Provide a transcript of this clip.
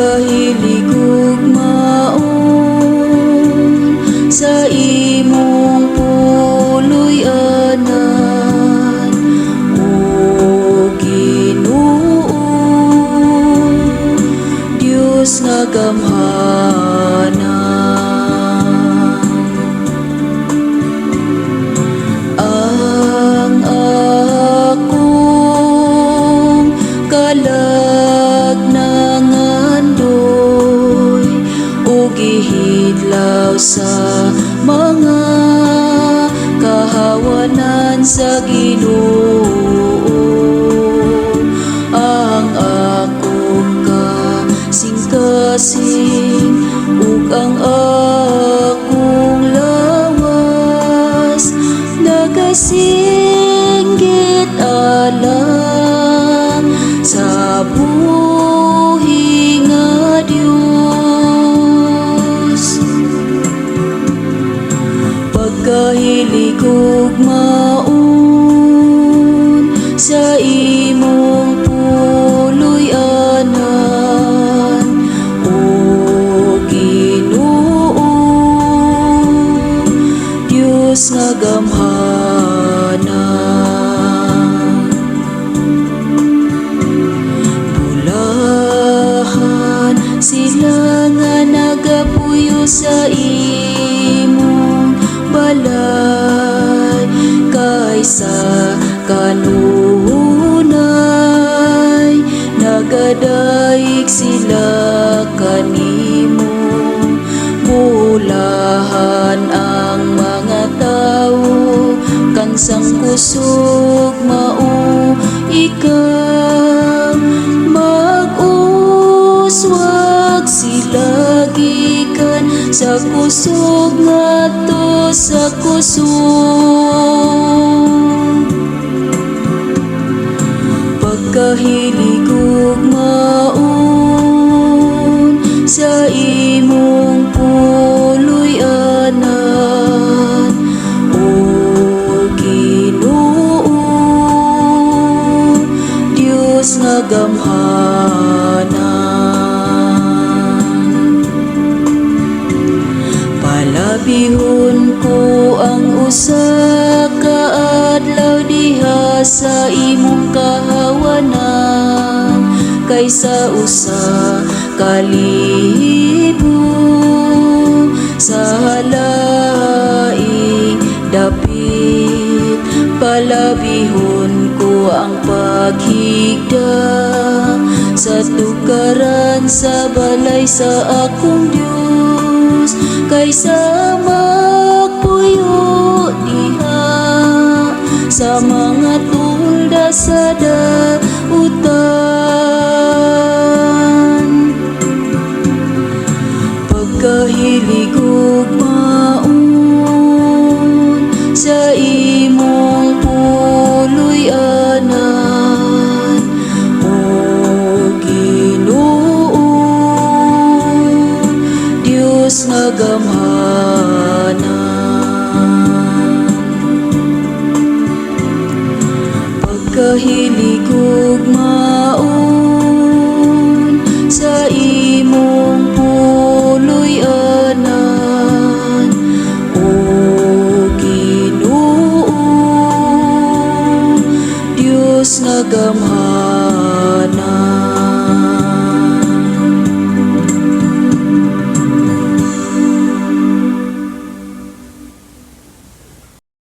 Pagkahilig ug maon sa imong puloy-anan, o Ginoo, Dios nga gamhanan. Ang akong kalagnagandoy o gihidlaw sa mga kahawanan sa Ginoo. Ang akong kasing-kasing ug ang akong lawas nagasinggit alang sa buhi nga Dios. Pagkahilig ug maon sa imong puloy-anan, o Ginoo, Dios nga gamhanan. Bulahan sila nga nagapuyo sa imong balay, kaysa kanunay nagadaig sila kanimo. Bulahan ang mga tawo kang sangkusog mao ikaw, mag-uswag sila gikan sa kusog ngadto sa kusog. Pagkahilig ug maon sa imong puloy-anan, o Ginoo, Dios nga gamhanan. Palabihon ko ang usa ka adlaw diha sa imong kahawanan, kaysa usa ka libo sa halaing dapit. Palabihon ko ang paghigda sa tukaran sa balay sa akong Dios, kaysa magpuyo diha sa mga tulda sa dautan. Pagkahilig ug maon sa imong puloy-anan, o Ginoo, Dios nga gamhanan. Pagkahilig ug maon sa imong puloy-anan, o Ginoo, Dios nga gamhanan.